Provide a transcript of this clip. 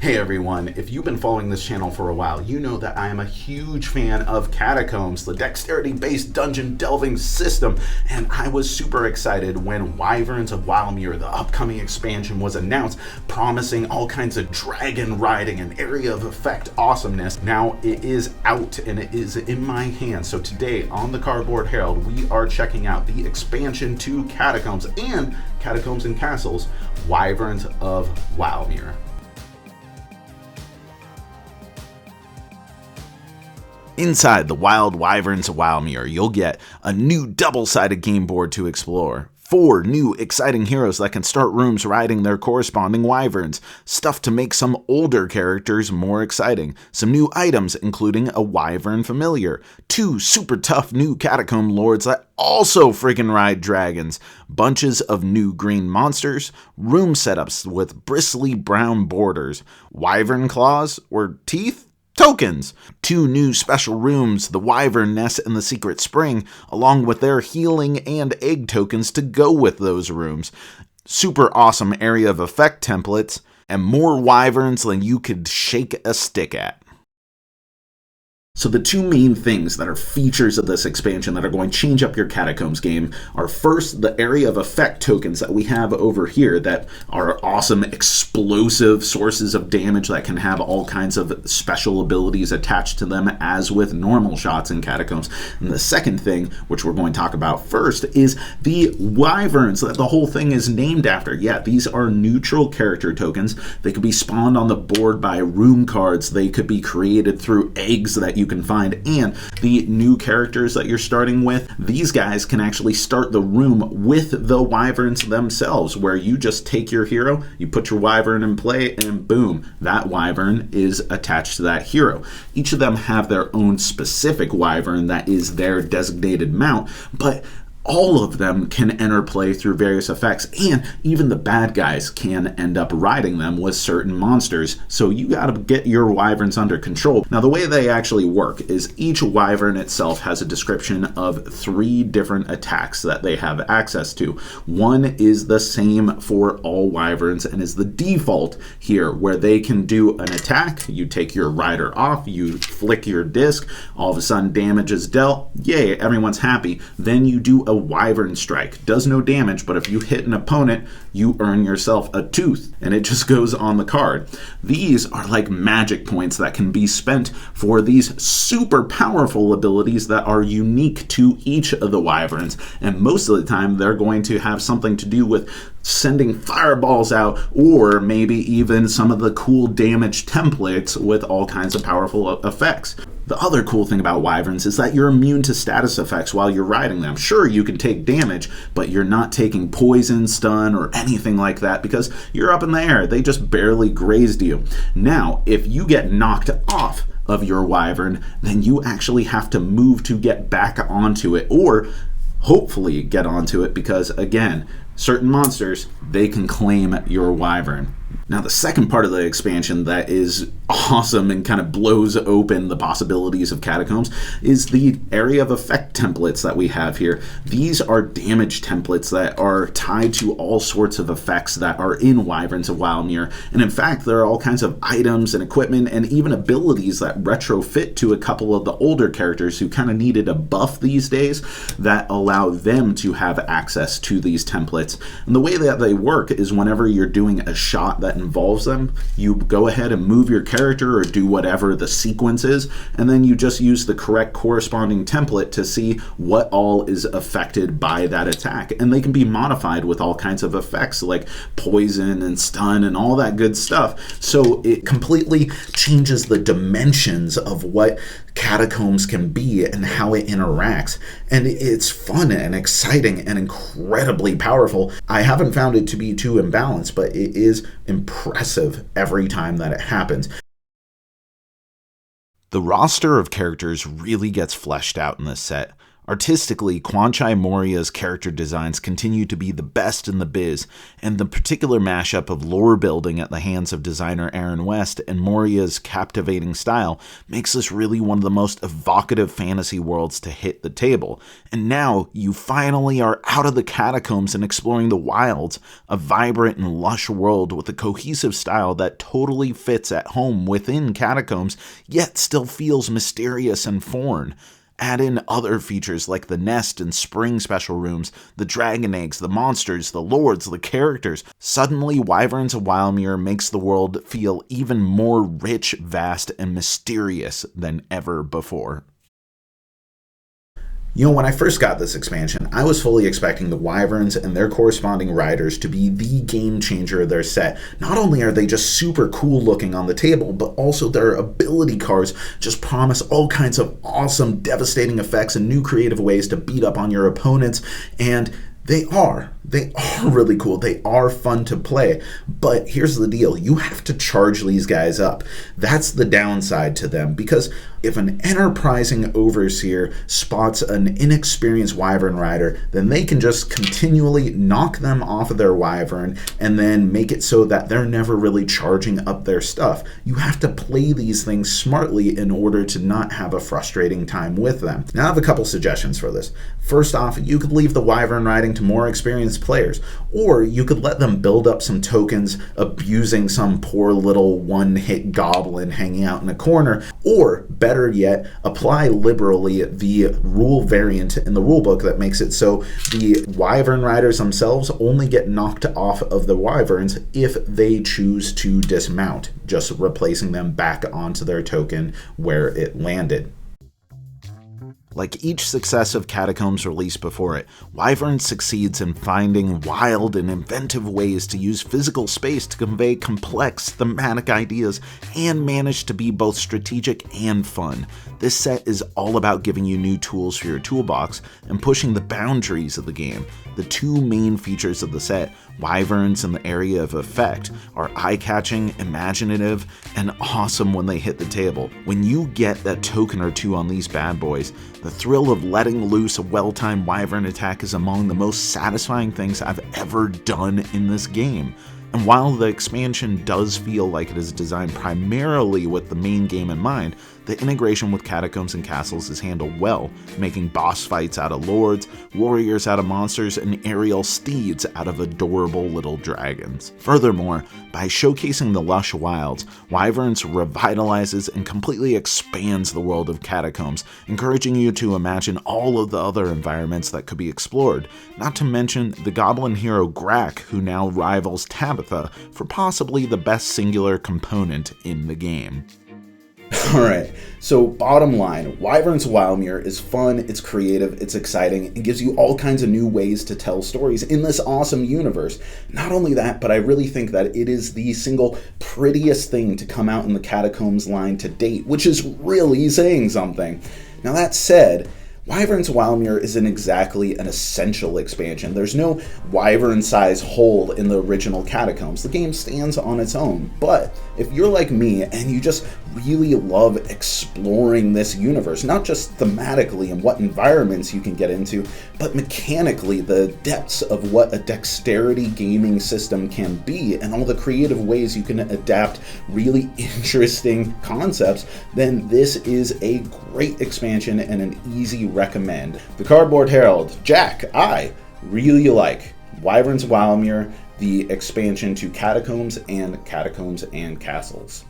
Hey everyone, if you've been following this channel for a while, you know that I am a huge fan of Catacombs, the dexterity-based dungeon delving system, and I was super excited when Wyverns of Wylemuir, the upcoming expansion, was announced, promising all kinds of dragon riding and area of effect awesomeness. Now it is out and it is in my hands, so today on the Cardboard Herald, we are checking out the expansion to Catacombs and Catacombs and Castles, Wyverns of Wylemuir. Inside the Wild Wyverns of Wylemuir, you'll get a new double-sided game board to explore, 4 new exciting heroes that can start rooms riding their corresponding wyverns, stuff to make some older characters more exciting, some new items including a wyvern familiar, 2 super tough new catacomb lords that also friggin' ride dragons, bunches of new green monsters, room setups with bristly brown borders, wyvern claws or teeth? Tokens, 2 new special rooms, the Wyvern Nest and the Secret Spring, along with their healing and egg tokens to go with those rooms, super awesome area of effect templates, and more wyverns than you could shake a stick at. So the 2 main things that are features of this expansion that are going to change up your Catacombs game are first the area of effect tokens that we have over here that are awesome explosive sources of damage that can have all kinds of special abilities attached to them as with normal shots in Catacombs. And the second thing, which we're going to talk about first, is the wyverns that the whole thing is named after. Yeah, these are neutral character tokens. They could be spawned on the board by room cards. They could be created through eggs that you can find, and the new characters that you're starting with, these guys can actually start the room with the wyverns themselves, where you just take your hero, you put your wyvern in play, and boom, that wyvern is attached to that hero. Each of them have their own specific wyvern that is their designated mount, but all of them can enter play through various effects, and even the bad guys can end up riding them with certain monsters, so you gotta get your wyverns under control. Now the way they actually work is each wyvern itself has a description of 3 different attacks that they have access to. One is the same for all wyverns and is the default here, where they can do an attack, you take your rider off, you flick your disc, all of a sudden damage is dealt, yay, everyone's happy. Then you do a wyvern strike, does no damage, but if you hit an opponent, you earn yourself a tooth, and it just goes on the card. These are like magic points that can be spent for these super powerful abilities that are unique to each of the wyverns, and most of the time they're going to have something to do with sending fireballs out, or maybe even some of the cool damage templates with all kinds of powerful effects. The other cool thing about wyverns is that you're immune to status effects while you're riding them. Sure, you can take damage, but you're not taking poison, stun, or anything like that because you're up in the air. They just barely grazed you. Now, if you get knocked off of your wyvern, then you actually have to move to get back onto it, or hopefully get onto it, because again, certain monsters, they can claim your wyvern. Now the second part of the expansion that is awesome and kind of blows open the possibilities of Catacombs is the area of effect templates that we have here. These are damage templates that are tied to all sorts of effects that are in Wyverns of Wylemuir, and in fact there are all kinds of items and equipment and even abilities that retrofit to a couple of the older characters who kind of needed a buff these days that allow them to have access to these templates. And the way that they work is whenever you're doing a shot that involves them, you go ahead and move your character or do whatever the sequence is, and then you just use the correct corresponding template to see what all is affected by that attack. And they can be modified with all kinds of effects like poison and stun and all that good stuff. So it completely changes the dimensions of what Catacombs can be and how it interacts. And it's fun and exciting and incredibly powerful. I haven't found it to be too imbalanced, but it is impressive every time that it happens. The roster of characters really gets fleshed out in this set. Artistically, Quan Chai Moria's character designs continue to be the best in the biz, and the particular mashup of lore building at the hands of designer Aaron West and Moria's captivating style makes this really one of the most evocative fantasy worlds to hit the table. And now, you finally are out of the catacombs and exploring the wilds, a vibrant and lush world with a cohesive style that totally fits at home within catacombs, yet still feels mysterious and foreign. Add in other features like the nest and spring special rooms, the dragon eggs, the monsters, the lords, the characters. Suddenly, Wyverns of Wylemuir makes the world feel even more rich, vast, and mysterious than ever before. When I first got this expansion, I was fully expecting the Wyverns and their corresponding riders to be the game changer of their set. Not only are they just super cool looking on the table, but also their ability cards just promise all kinds of awesome, devastating effects and new creative ways to beat up on your opponents, and they are really cool. They are fun to play. But here's the deal. You have to charge these guys up. That's the downside to them, because if an enterprising overseer spots an inexperienced wyvern rider, then they can just continually knock them off of their wyvern and then make it so that they're never really charging up their stuff. You have to play these things smartly in order to not have a frustrating time with them. Now I have a couple suggestions for this. First off, you could leave the wyvern riding to more experienced players, or you could let them build up some tokens abusing some poor little one-hit goblin hanging out in a corner, or better yet, apply liberally the rule variant in the rulebook that makes it so the wyvern riders themselves only get knocked off of the wyverns if they choose to dismount, just replacing them back onto their token where it landed. Like each successive Catacombs release before it, Wyvern succeeds in finding wild and inventive ways to use physical space to convey complex thematic ideas and manage to be both strategic and fun. This set is all about giving you new tools for your toolbox and pushing the boundaries of the game. The two main features of the set, Wyverns and the area of effect, are eye-catching, imaginative, and awesome when they hit the table. When you get that token or two on these bad boys, the thrill of letting loose a well-timed Wyvern attack is among the most satisfying things I've ever done in this game. And while the expansion does feel like it is designed primarily with the main game in mind, the integration with Catacombs and Castles is handled well, making boss fights out of lords, warriors out of monsters, and aerial steeds out of adorable little dragons. Furthermore, by showcasing the lush wilds, Wyverns revitalizes and completely expands the world of Catacombs, encouraging you to imagine all of the other environments that could be explored, not to mention the goblin hero Grak, who now rivals Tabitha for possibly the best singular component in the game. Alright, so bottom line, Wyverns of Wylemuir is fun, it's creative, it's exciting, and gives you all kinds of new ways to tell stories in this awesome universe. Not only that, but I really think that it is the single prettiest thing to come out in the Catacombs line to date, which is really saying something. Now that said, Wyverns of Wylemuir isn't exactly an essential expansion. There's no wyvern-sized hole in the original Catacombs. The game stands on its own. But if you're like me and you just really love exploring this universe, not just thematically and what environments you can get into, but mechanically the depths of what a dexterity gaming system can be and all the creative ways you can adapt really interesting concepts, then this is a great expansion and an easy recommend. The Cardboard Herald, Jack, I really like Wyverns of Wylemuir, the expansion to Catacombs and Catacombs and Castles.